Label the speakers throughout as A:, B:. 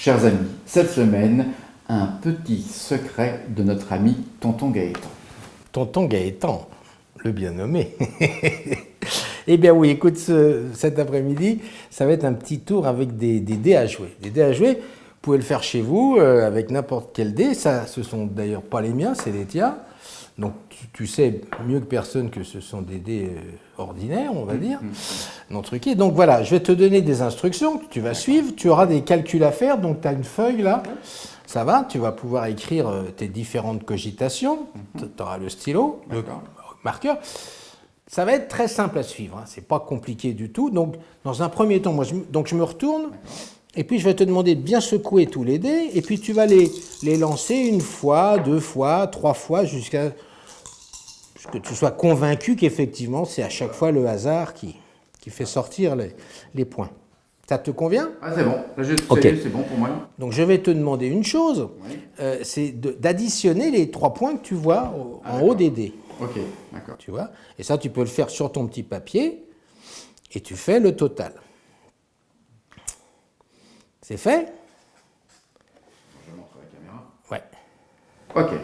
A: Chers amis, cette semaine, un petit secret de notre ami Tonton Gaëtan.
B: Tonton Gaëtan, le bien nommé. Eh bien oui, écoute, cet après-midi, ça va être un petit tour avec des dés à jouer. Des dés à jouer, vous pouvez le faire chez vous avec n'importe quel dé. Ça, ce sont d'ailleurs pas les miens, c'est les tiens. Donc tu sais mieux que personne que ce sont des dés ordinaires, on va dire, non truqués. Donc voilà, je vais te donner des instructions que tu vas suivre. Tu auras des calculs à faire, donc tu as une feuille là. Ça va, tu vas pouvoir écrire tes différentes cogitations. Tu auras le stylo, le marqueur. Ça va être très simple à suivre, hein. C'est pas compliqué du tout. Donc, dans un premier temps, je me retourne, et puis je vais te demander de bien secouer tous les dés, et puis tu vas les lancer une fois, deux fois, trois fois, jusqu'à ce que tu sois convaincu qu'effectivement, c'est à chaque fois le hasard qui fait sortir les points. Ça te convient?
A: Ah, c'est bon, là, c'est bon pour moi.
B: Donc je vais te demander une chose, c'est d'additionner les 3 points que tu vois en haut des dés.
A: Ok, d'accord.
B: Tu vois? Et ça, tu peux le faire sur ton petit papier, et tu fais le total. C'est fait?
A: Je montre à la caméra.
B: Ouais.
A: Ok.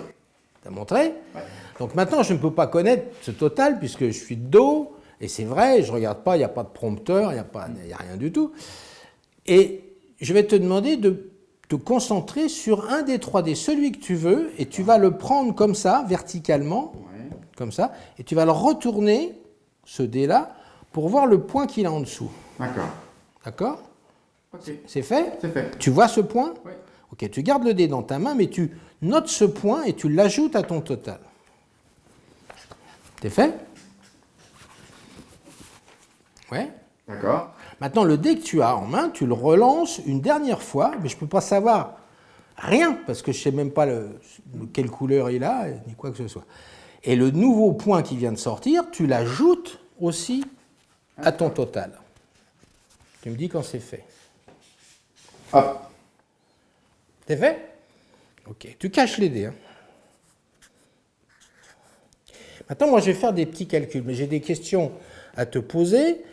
B: T'as montré?
A: Ouais.
B: Donc maintenant, je ne peux pas connaître ce total, puisque je suis de dos, et c'est vrai, je ne regarde pas, il n'y a pas de prompteur, il n'y a rien du tout. Et je vais te demander de te concentrer sur un des 3 dés, celui que tu veux, et tu vas le prendre comme ça, verticalement, comme ça, et tu vas le retourner, ce dé-là, pour voir le point qu'il a en dessous.
A: D'accord.
B: D'accord?
A: Ok.
B: C'est fait?
A: C'est fait.
B: Tu vois ce point?
A: Oui.
B: Ok, tu gardes le dé dans ta main, mais tu notes ce point et tu l'ajoutes à ton total. C'est fait? Ouais.
A: D'accord.
B: Maintenant, le dé que tu as en main, tu le relances une dernière fois, mais je ne peux pas savoir rien, parce que je ne sais même pas quelle couleur il a, ni quoi que ce soit. Et le nouveau point qui vient de sortir, tu l'ajoutes aussi à ton total. Tu me dis quand c'est fait.
A: Hop.
B: C'est fait? Ok. Tu caches les dés. Hein. Maintenant, moi, je vais faire des petits calculs, mais j'ai des questions à te poser.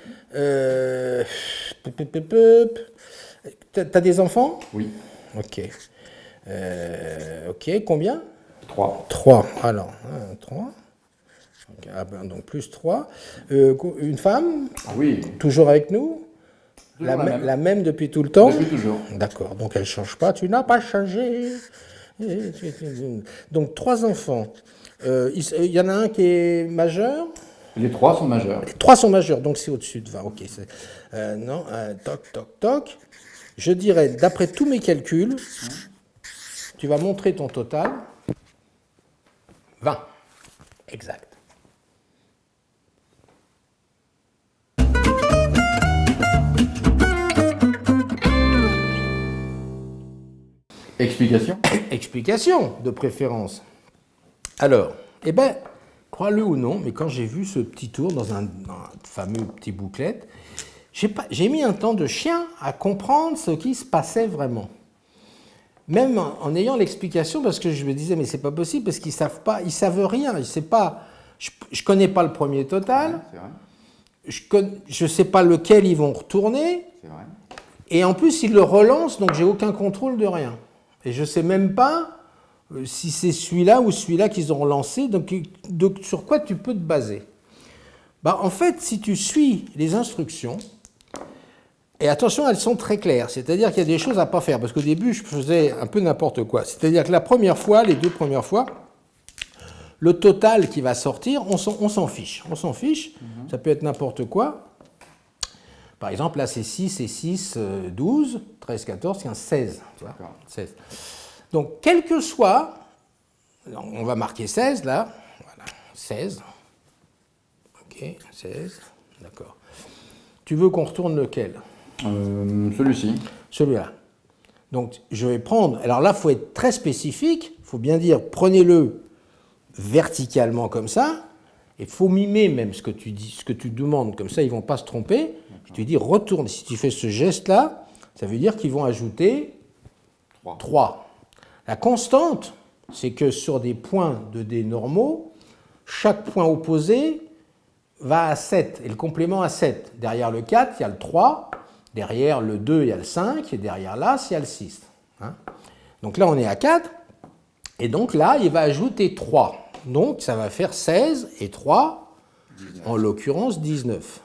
B: T'as des enfants?
A: Oui.
B: Ok. Ok, combien?
A: 3.
B: 3. Alors, 3. Donc plus 3. Une femme?
A: Ah oui.
B: Toujours avec nous? La même depuis tout le temps?
A: Depuis toujours.
B: D'accord, donc elle ne change pas. Tu n'as pas changé. Donc 3 enfants. Il y en a un qui est majeur?
A: Les 3 sont majeurs.
B: Les 3 sont majeurs, donc c'est au-dessus de 20. Ok. Non, toc, toc, toc. Je dirais, d'après tous mes calculs, tu vas montrer ton total. 20. Exact.
A: Explication?
B: Explication, de préférence. Alors, eh bien, crois-le ou non, mais quand j'ai vu ce petit tour dans un fameux petit bouclette, j'ai mis un temps de chien à comprendre ce qui se passait vraiment. Même en ayant l'explication, parce que je me disais, mais c'est pas possible, parce qu'ils savent pas, ils savent rien. Ils savent pas, je connais pas le premier total,
A: C'est vrai.
B: je sais pas lequel ils vont retourner,
A: C'est vrai.
B: et en plus ils le relancent, donc j'ai aucun contrôle de rien. Et je sais même pas si c'est celui-là ou celui-là qu'ils ont relancé, donc sur quoi tu peux te baser? Bah, en fait, si tu suis les instructions, et attention, elles sont très claires, c'est-à-dire qu'il y a des choses à ne pas faire, parce qu'au début, je faisais un peu n'importe quoi. C'est-à-dire que la première fois, les 2 premières fois, le total qui va sortir, on s'en fiche. On s'en fiche, ça peut être n'importe quoi. Par exemple, là, c'est 6 et 6, 12, 13, 14, 15, 16. Tu vois, 16. Donc, quel que soit, on va marquer 16, là. Voilà, 16. Ok, 16, d'accord. Tu veux qu'on retourne lequel?
A: Celui-ci.
B: Celui-là. Donc, je vais prendre... Alors là, il faut être très spécifique. Il faut bien dire, prenez-le verticalement comme ça. Et il faut mimer même ce que tu dis, ce que tu demandes. Comme ça, ils ne vont pas se tromper. Tu dis, retourne. Si tu fais ce geste-là, ça veut dire qu'ils vont ajouter 3. La constante, c'est que sur des points de dés normaux, chaque point opposé va à 7, et le complément à 7. Derrière le 4, il y a le 3, derrière le 2, il y a le 5, et derrière l'As, il y a le 6. hein. Donc là, on est à 4. Et donc là, il va ajouter 3. Donc ça va faire 16 et 3, 19. En l'occurrence 19.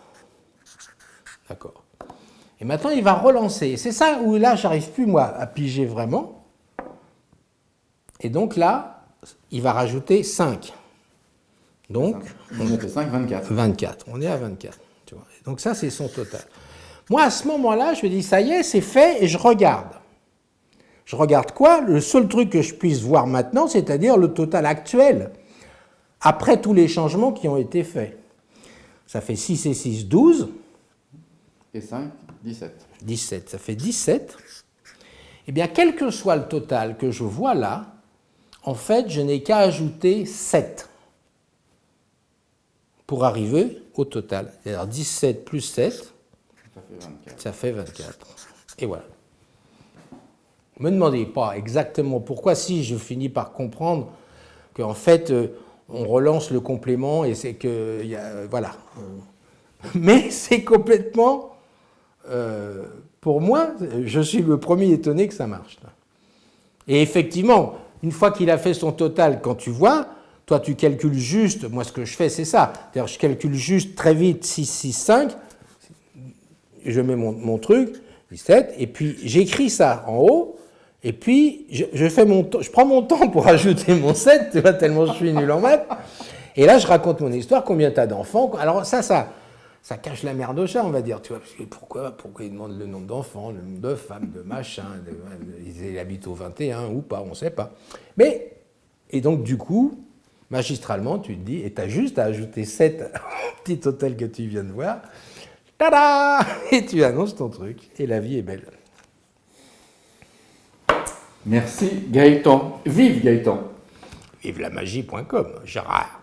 B: D'accord. Et maintenant, il va relancer. C'est ça où là, j'arrive plus, moi, à piger vraiment. Et donc là, il va rajouter 5. Donc,
A: on a fait 5, 24.
B: 24. On est à 24. Tu vois. Donc ça, c'est son total. Moi, à ce moment-là, je me dis, ça y est, c'est fait, et je regarde. Je regarde quoi? Le seul truc que je puisse voir maintenant, c'est-à-dire le total actuel, après tous les changements qui ont été faits. Ça fait 6 et 6, 12.
A: Et 5, 17.
B: 17, ça fait 17. Eh bien, quel que soit le total que je vois là, en fait, je n'ai qu'à ajouter 7 pour arriver au total. C'est-à-dire 17 plus 7, ça fait 24. Et voilà. Ne me demandez pas exactement pourquoi, si je finis par comprendre qu'en fait, on relance le complément et c'est que... voilà. Mais c'est complètement... pour moi, je suis le premier étonné que ça marche. Et effectivement, une fois qu'il a fait son total, quand tu vois, toi tu calcules juste, moi ce que je fais c'est ça, c'est-à-dire je calcule juste très vite 6, 6, 5, je mets mon truc, 17, et puis j'écris ça en haut, et puis je prends mon temps pour ajouter mon 7, tu vois, tellement je suis nul en maths, et là je raconte mon histoire, combien tu as d'enfants, alors ça cache la merde au chat, on va dire, tu vois, parce que pourquoi ils demandent le nombre d'enfants, le nombre de femmes, de machin, ils habitent au 21 ou pas, on ne sait pas. Mais, et donc du coup, magistralement, tu te dis, et tu as juste à ajouter 7 au petit total que tu viens de voir, tada, et tu annonces ton truc, et la vie est belle.
A: Merci Gaëtan. Vive Gaëtan.
B: Vive la magie.com, Gérard.